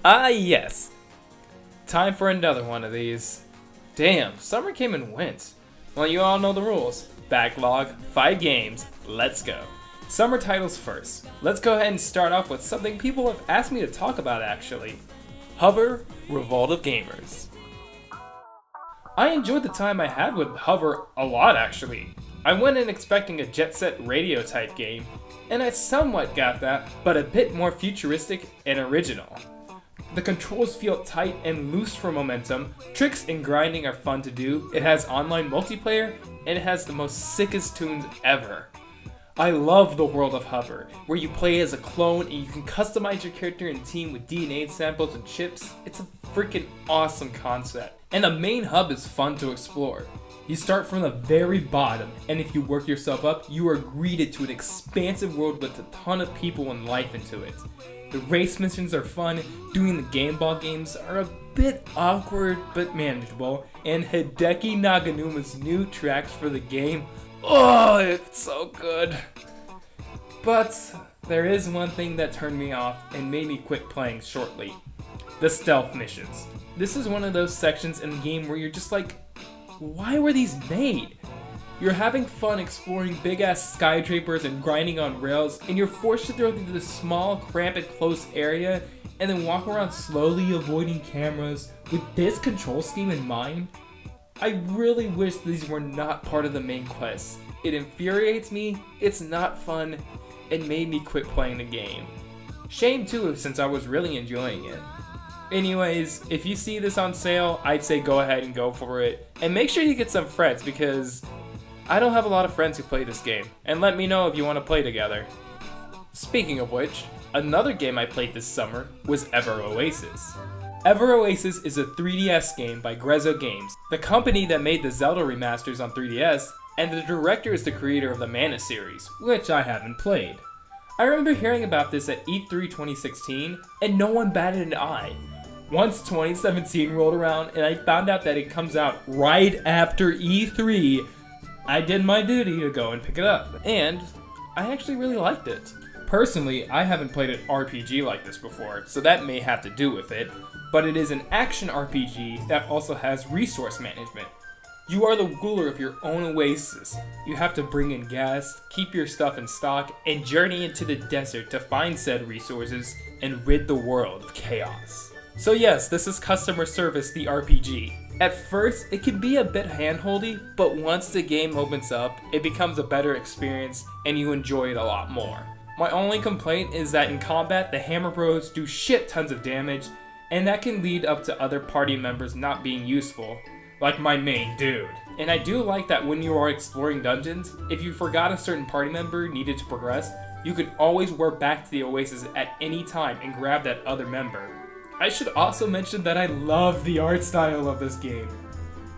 Ah yes, time for another one of these. Damn, summer came and went. Well, you all know the rules. Backlog, 5 games, let's go. Summer titles first. Let's go ahead and start off with something people have asked me to talk about actually. Hover, Revolt of Gamers. I enjoyed the time I had with Hover a lot actually. I went in expecting a Jet Set Radio type game, and I somewhat got that, but a bit more futuristic and original. The controls feel tight and loose for momentum, tricks and grinding are fun to do, it has online multiplayer, and it has the most sickest tunes ever. I love the world of Hover, where you play as a clone and you can customize your character and team with DNA samples and chips. It's a freaking awesome concept. And the main hub is fun to explore. You start from the very bottom, and if you work yourself up, you are greeted to an expansive world with a ton of people and life into it. The race missions are fun, doing the Game Ball games are a bit awkward but manageable, and Hideki Naganuma's new tracks for the game, oh, it's so good. But there is one thing that turned me off and made me quit playing shortly. The stealth missions. This is one of those sections in the game where you're just like, why were these made? You're having fun exploring big-ass skyscrapers and grinding on rails, and you're forced to throw through this small, cramped, and close area, and then walk around slowly avoiding cameras with this control scheme in mind? I really wish these were not part of the main quest. It infuriates me, it's not fun, and made me quit playing the game. Shame too, since I was really enjoying it. Anyways, if you see this on sale, I'd say go ahead and go for it, and make sure you get some friends because I don't have a lot of friends who play this game, and let me know if you want to play together. Speaking of which, another game I played this summer was Ever Oasis. Ever Oasis is a 3DS game by Grezzo Games, the company that made the Zelda remasters on 3DS, and the director is the creator of the Mana series, which I haven't played. I remember hearing about this at E3 2016, and no one batted an eye. Once 2017 rolled around and I found out that it comes out right after E3, I did my duty to go and pick it up, and I actually really liked it. Personally, I haven't played an RPG like this before, so that may have to do with it, but it is an action RPG that also has resource management. You are the ruler of your own oasis. You have to bring in gas, keep your stuff in stock, and journey into the desert to find said resources and rid the world of chaos. So yes, this is Customer Service the RPG. At first, it can be a bit handholdy, but once the game opens up, it becomes a better experience and you enjoy it a lot more. My only complaint is that in combat, the Hammer Bros do shit tons of damage, and that can lead up to other party members not being useful, like my main dude. And I do like that when you are exploring dungeons, if you forgot a certain party member needed to progress, you could always warp back to the Oasis at any time and grab that other member. I should also mention that I love the art style of this game.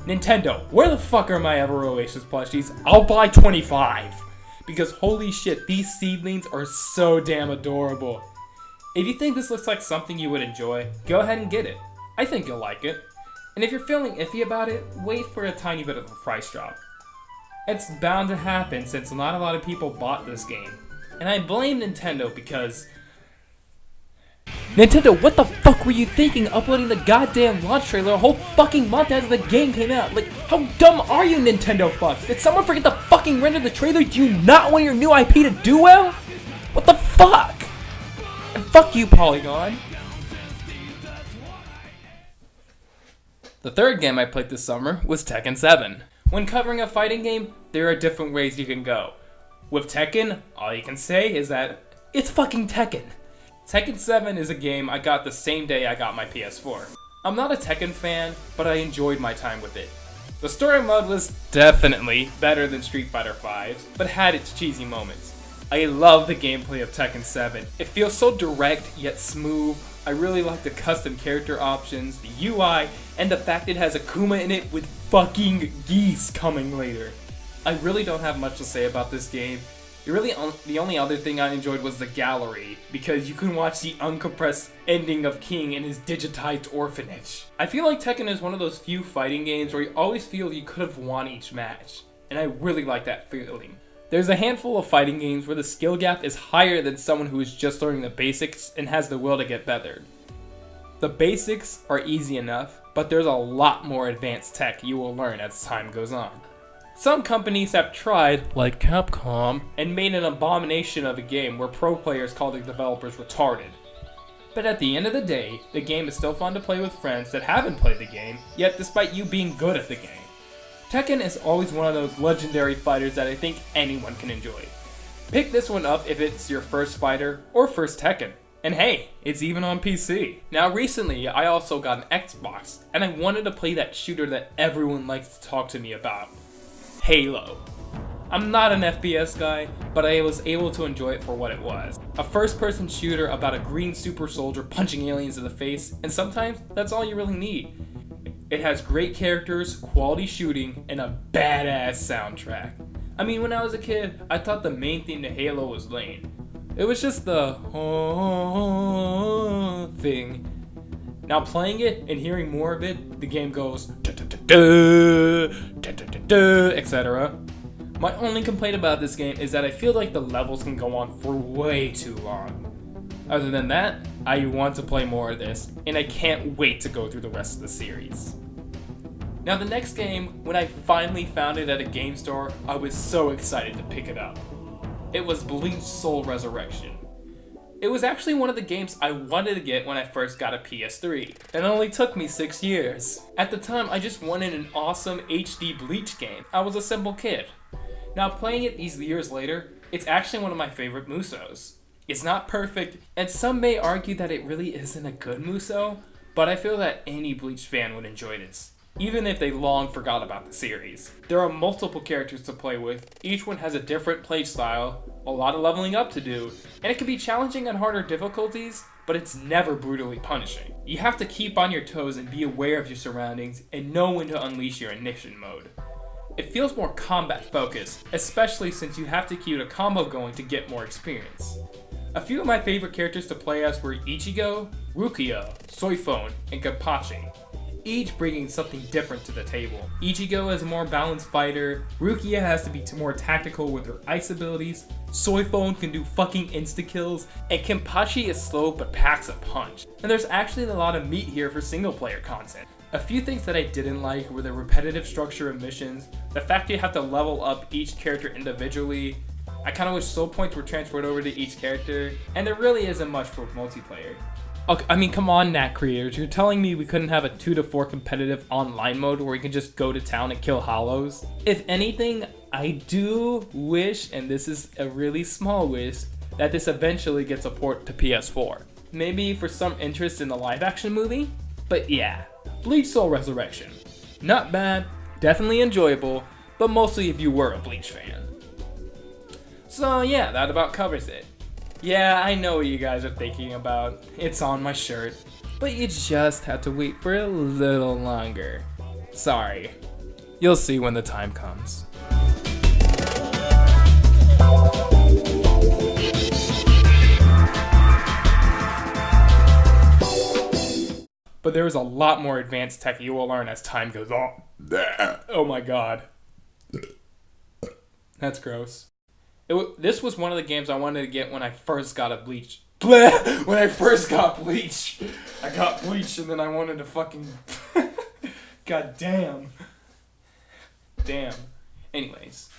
Nintendo, where the fuck are my Ever Oasis plushies? I'll buy 25! Because holy shit, these seedlings are so damn adorable. If you think this looks like something you would enjoy, go ahead and get it. I think you'll like it. And if you're feeling iffy about it, wait for a tiny bit of a price drop. It's bound to happen since not a lot of people bought this game. And I blame Nintendo because Nintendo, what the fuck were you thinking uploading the goddamn launch trailer a whole fucking month after the game came out? Like, how dumb are you, Nintendo fucks? Did someone forget to fucking render the trailer? Do you not want your new IP to do well? What the fuck? And fuck you, Polygon. The third game I played this summer was Tekken 7. When covering a fighting game, there are different ways you can go. With Tekken, all you can say is that it's fucking Tekken. Tekken 7 is a game I got the same day I got my PS4. I'm not a Tekken fan, but I enjoyed my time with it. The story mode was definitely better than Street Fighter V, but had its cheesy moments. I love the gameplay of Tekken 7. It feels so direct yet smooth. I really like the custom character options, the UI, and the fact it has Akuma in it with fucking geese coming later. I really don't have much to say about this game. The only other thing I enjoyed was the gallery, because you can watch the uncompressed ending of King in his digitized orphanage. I feel like Tekken is one of those few fighting games where you always feel you could have won each match. and I really like that feeling. There's a handful of fighting games where the skill gap is higher than someone who is just learning the basics and has the will to get better. The basics are easy enough, but there's a lot more advanced tech you will learn as time goes on. Some companies have tried, like Capcom, and made an abomination of a game where pro players call the developers retarded. But at the end of the day, the game is still fun to play with friends that haven't played the game, yet despite you being good at the game. Tekken is always one of those legendary fighters that I think anyone can enjoy. Pick this one up if it's your first fighter or first Tekken. And hey, it's even on PC. Now recently, I also got an Xbox, and I wanted to play that shooter that everyone likes to talk to me about. Halo. I'm not an FPS guy, but I was able to enjoy it for what it was. A first-person shooter about a green super soldier punching aliens in the face, and sometimes that's all you really need. It has great characters, quality shooting, and a badass soundtrack. I mean, when I was a kid, I thought the main theme to Halo was lame. It was just the thing. Now playing it and hearing more of it, the game goes etc. My only complaint about this game is that I feel like the levels can go on for way too long. Other than that, I want to play more of this, and I can't wait to go through the rest of the series. Now the next game, when I finally found it at a game store, I was so excited to pick it up. It was Bleach Soul Resurrection. It was actually one of the games I wanted to get when I first got a PS3. It only took me 6 years. At the time, I just wanted an awesome HD Bleach game. I was a simple kid. Now playing it these years later, it's actually one of my favorite Musos. It's not perfect, and some may argue that it really isn't a good Muso, but I feel that any Bleach fan would enjoy this, even if they long forgot about the series. There are multiple characters to play with, each one has a different playstyle, a lot of leveling up to do, and it can be challenging on harder difficulties, but it's never brutally punishing. You have to keep on your toes and be aware of your surroundings and know when to unleash your ignition mode. It feels more combat focused, especially since you have to keep a combo going to get more experience. A few of my favorite characters to play as were Ichigo, Rukia, Soifone, and Kenpachi, each bringing something different to the table. Ichigo is a more balanced fighter, Rukia has to be more tactical with her ice abilities, Soifone can do fucking insta-kills, and Kenpachi is slow but packs a punch. And there's actually a lot of meat here for single player content. A few things that I didn't like were the repetitive structure of missions, the fact you have to level up each character individually, I kinda wish soul points were transferred over to each character, and there really isn't much for multiplayer. Okay, I mean, come on, Nat creators. You're telling me we couldn't have a 2 to 4 competitive online mode where we can just go to town and kill hollows? If anything, I do wish, and this is a really small wish, that this eventually gets a port to PS4. Maybe for some interest in the live action movie? But yeah, Bleach Soul Resurrection. Not bad, definitely enjoyable, but mostly if you were a Bleach fan. So yeah, that about covers it. Yeah, I know what you guys are thinking about. It's on my shirt. But you just have to wait for a little longer. Sorry. You'll see when the time comes. But there is a lot more advanced tech you will learn as time goes on. Oh my god. That's gross. This was one of the games I wanted to get when I first got a Bleach. When I first got Bleach. I got Bleach and then I wanted to fucking... God damn. Damn. Anyways.